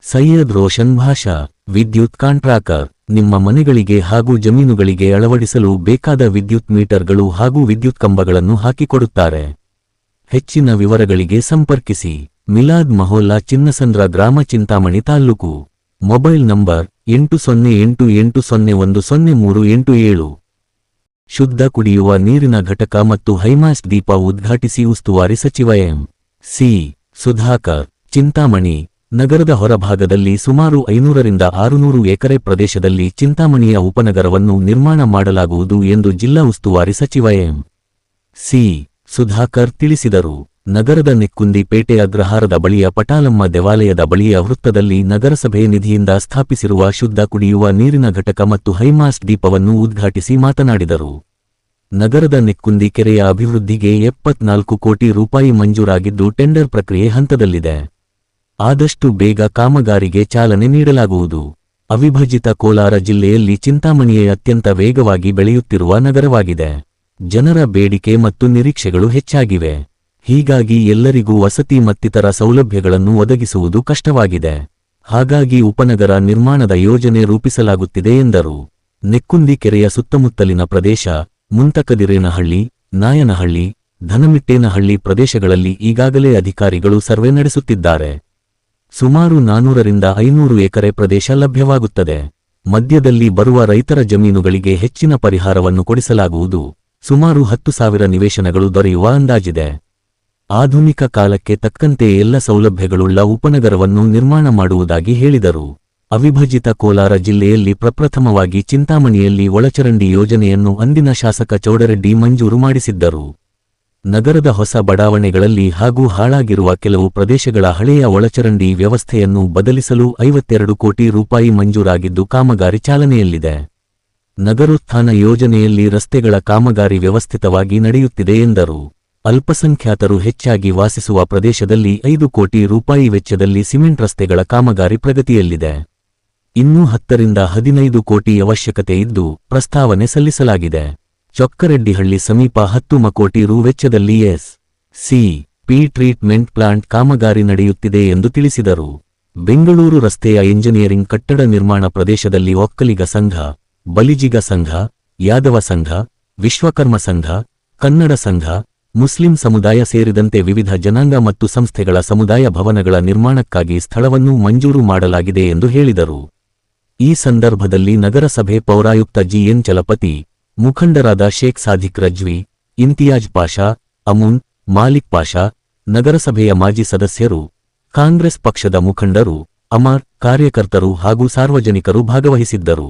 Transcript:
ಸೈಯದ್ ರೋಷನ್ ಭಾಷಾ, ವಿದ್ಯುತ್ ಕಾಂಟ್ರಾಕ್ಟರ್. ನಿಮ್ಮ ಮನೆಗಳಿಗೆ ಹಾಗೂ ಜಮೀನುಗಳಿಗೆ ಅಳವಡಿಸಲು ಬೇಕಾದ ವಿದ್ಯುತ್ ಮೀಟರ್ಗಳು ಹಾಗೂ ವಿದ್ಯುತ್ ಕಂಬಗಳನ್ನು ಹಾಕಿಕೊಡುತ್ತಾರೆ. ಹೆಚ್ಚಿನ ವಿವರಗಳಿಗೆ ಸಂಪರ್ಕಿಸಿ. ಮಿಲಾದ್ ಮಹೋಲ್ಲಾ, ಚಿನ್ನಸಂದ್ರ ಗ್ರಾಮ, ಚಿಂತಾಮಣಿ ತಾಲ್ಲೂಕು. Mobile number 8088010387. ಶುದ್ಧ ಕುಡಿಯುವ ನೀರಿನ ಘಟಕ ಮತ್ತು ಹೈಮಾಸ್ಟ್ ದೀಪ ಉದ್ಘಾಟಿಸಿ ಉಸ್ತುವಾರಿ ಸಚಿವ ಎಂ. ಸಿ. ಸುಧಾಕರ್. ಚಿಂತಾಮಣಿ ನಗರದ ಹೊರಭಾಗದಲ್ಲಿ ಸುಮಾರು 500ರಿಂದ 600 ಎಕರೆ ಪ್ರದೇಶದಲ್ಲಿ ಚಿಂತಾಮಣಿಯ ಉಪನಗರವನ್ನು ನಿರ್ಮಾಣ ಮಾಡಲಾಗುವುದು ಎಂದು ಜಿಲ್ಲಾ ಉಸ್ತುವಾರಿ ಸಚಿವ ಎಂ. ಸಿ. ಸುಧಾಕರ್ ತಿಳಿಸಿದರು. ನಗರದ ನೆಕ್ಕುಂದಿ ಪೇಟೆ ಅಗ್ರಹಾರದ ಬಳಿಯ ಪಟಾಲಮ್ಮ ದೇವಾಲಯದ ಬಳಿಯ ವೃತ್ತದಲ್ಲಿ ನಗರಸಭೆ ನಿಧಿಯಿಂದ ಸ್ಥಾಪಿಸಿರುವ ಶುದ್ಧ ಕುಡಿಯುವ ನೀರಿನ ಘಟಕ ಮತ್ತು ಹೈಮಾಸ್ಟ್ ದೀಪವನ್ನು ಉದ್ಘಾಟಿಸಿ ಮಾತನಾಡಿದರು. ನಗರದ ನೆಕ್ಕುಂದಿ ಕೆರೆಯ ಅಭಿವೃದ್ಧಿಗೆ 74 ಕೋಟಿ ರೂಪಾಯಿ ಮಂಜೂರಾಗಿದ್ದು ಟೆಂಡರ್ ಪ್ರಕ್ರಿಯೆ ಹಂತದಲ್ಲಿದೆ. ಆದಷ್ಟು ಬೇಗ ಕಾಮಗಾರಿಗೆ ಚಾಲನೆ ನೀಡಲಾಗುವುದು. ಅವಿಭಜಿತ ಕೋಲಾರ ಜಿಲ್ಲೆಯಲ್ಲಿ ಚಿಂತಾಮಣಿಯೇ ಅತ್ಯಂತ ವೇಗವಾಗಿ ಬೆಳೆಯುತ್ತಿರುವ ನಗರವಾಗಿದೆ. ಜನರ ಬೇಡಿಕೆ ಮತ್ತು ನಿರೀಕ್ಷೆಗಳು ಹೆಚ್ಚಾಗಿವೆ. ಹೀಗಾಗಿ ಎಲ್ಲರಿಗೂ ವಸತಿ ಮತ್ತಿತರ ಸೌಲಭ್ಯಗಳನ್ನು ಒದಗಿಸುವುದು ಕಷ್ಟವಾಗಿದೆ. ಹಾಗಾಗಿ ಉಪನಗರ ನಿರ್ಮಾಣದ ಯೋಜನೆ ರೂಪಿಸಲಾಗುತ್ತಿದೆ ಎಂದರು. ನೆಕ್ಕುಂದಿ ಕೆರೆಯ ಸುತ್ತಮುತ್ತಲಿನ ಪ್ರದೇಶ, ಮುಂತಕದಿರೇನಹಳ್ಳಿ, ನಾಯನಹಳ್ಳಿ, ಧನಮಿಟ್ಟೇನಹಳ್ಳಿ ಪ್ರದೇಶಗಳಲ್ಲಿ ಈಗಾಗಲೇ ಅಧಿಕಾರಿಗಳು ಸರ್ವೆ ನಡೆಸುತ್ತಿದ್ದಾರೆ. ಸುಮಾರು 400ರಿಂದ 500 ಎಕರೆ ಪ್ರದೇಶ ಲಭ್ಯವಾಗುತ್ತದೆ. ಮಧ್ಯದಲ್ಲಿ ಬರುವ ರೈತರ ಜಮೀನುಗಳಿಗೆ ಹೆಚ್ಚಿನ ಪರಿಹಾರವನ್ನು ಕೊಡಿಸಲಾಗುವುದು. ಸುಮಾರು 10,000 ನಿವೇಶನಗಳು ದೊರೆಯುವ ಅಂದಾಜಿದೆ. ಆಧುನಿಕ ಕಾಲಕ್ಕೆ ತಕ್ಕಂತೆ ಎಲ್ಲ ಸೌಲಭ್ಯಗಳುಳ್ಳ ಉಪನಗರವನ್ನು ನಿರ್ಮಾಣ ಮಾಡುವುದಾಗಿ ಹೇಳಿದರು. ಅವಿಭಜಿತ ಕೋಲಾರ ಜಿಲ್ಲೆಯಲ್ಲಿ ಪ್ರಪ್ರಥಮವಾಗಿ ಚಿಂತಾಮಣಿಯಲ್ಲಿ ಒಳಚರಂಡಿ ಯೋಜನೆಯನ್ನು ಅಂದಿನ ಶಾಸಕ ಚೌಡರೆಡ್ಡಿ ಮಂಜೂರು ಮಾಡಿಸಿದ್ದರು. ನಗರದ ಹೊಸ ಬಡಾವಣೆಗಳಲ್ಲಿ ಹಾಗೂ ಹಾಳಾಗಿರುವ ಕೆಲವು ಪ್ರದೇಶಗಳ ಹಳೆಯ ಒಳಚರಂಡಿ ವ್ಯವಸ್ಥೆಯನ್ನು ಬದಲಿಸಲು 52 ಕೋಟಿ ರೂಪಾಯಿ ಮಂಜೂರಾಗಿದ್ದು ಕಾಮಗಾರಿ ಚಾಲನೆಯಲ್ಲಿದೆ. ನಗರೋತ್ಥಾನ ಯೋಜನೆಯಲ್ಲಿ ರಸ್ತೆಗಳ ಕಾಮಗಾರಿ ವ್ಯವಸ್ಥಿತವಾಗಿ ನಡೆಯುತ್ತಿದೆ ಎಂದರು. ಅಲ್ಪಸಂಖ್ಯಾತರು ಹೆಚ್ಚಾಗಿ ವಾಸಿಸುವ ಪ್ರದೇಶದಲ್ಲಿ 5 ಕೋಟಿ ರೂಪಾಯಿ ವೆಚ್ಚದಲ್ಲಿ ಸಿಮೆಂಟ್ ರಸ್ತೆಗಳ ಕಾಮಗಾರಿ ಪ್ರಗತಿಯಲ್ಲಿದೆ. ಇನ್ನೂ 10ರಿಂದ 15 ಕೋಟಿ ಅವಶ್ಯಕತೆ ಇದ್ದು ಪ್ರಸ್ತಾವನೆ ಸಲ್ಲಿಸಲಾಗಿದೆ. ಚೊಕ್ಕರೆಡ್ಡಿಹಳ್ಳಿ ಸಮೀಪ 10 ಕೋಟಿ ರು ವೆಚ್ಚದಲ್ಲಿ ಎಸ್.ಸಿ. ಪಿ ಟ್ರೀಟ್ಮೆಂಟ್ ಪ್ಲಾಂಟ್ ಕಾಮಗಾರಿ ನಡೆಯುತ್ತಿದೆ ಎಂದು ತಿಳಿಸಿದರು. ಬೆಂಗಳೂರು ರಸ್ತೆಯ ಎಂಜಿನಿಯರಿಂಗ್ ಕಟ್ಟಡ ನಿರ್ಮಾಣ ಪ್ರದೇಶದಲ್ಲಿ ಒಕ್ಕಲಿಗ ಸಂಘ, ಬಲಿಜಿಗ ಸಂಘ, ಯಾದವ ಸಂಘ, ವಿಶ್ವಕರ್ಮ ಸಂಘ, ಕನ್ನಡ ಸಂಘ, ಮುಸ್ಲಿಂ ಸಮುದಾಯ ಸೇರಿದಂತೆ ವಿವಿಧ ಜನಾಂಗ ಮತ್ತು ಸಂಸ್ಥೆಗಳ ಸಮುದಾಯ ಭವನಗಳ ನಿರ್ಮಾಣಕ್ಕಾಗಿ ಸ್ಥಳವನ್ನು ಮಂಜೂರು ಮಾಡಲಾಗಿದೆ ಎಂದು ಹೇಳಿದರು. ಈ ಸಂದರ್ಭದಲ್ಲಿ ನಗರಸಭೆ ಪೌರಾಯುಕ್ತ ಜಿ.ಎನ್. ಚಲಪತಿ, ಮುಖಂಡರಾದ ಶೇಖ್ ಸಾದಿಕ್ ರಜ್ವಿ, ಇಂತಿಯಾಜ್ ಪಾಷಾ, ಅಮೂನ್, ಮಾಲಿಕ್ ಪಾಷಾ, ನಗರಸಭೆಯ ಮಾಜಿ ಸದಸ್ಯರು, ಕಾಂಗ್ರೆಸ್ ಪಕ್ಷದ ಮುಖಂಡರು, ಅಮರ್, ಕಾರ್ಯಕರ್ತರು ಹಾಗೂ ಸಾರ್ವಜನಿಕರು ಭಾಗವಹಿಸಿದ್ದರು.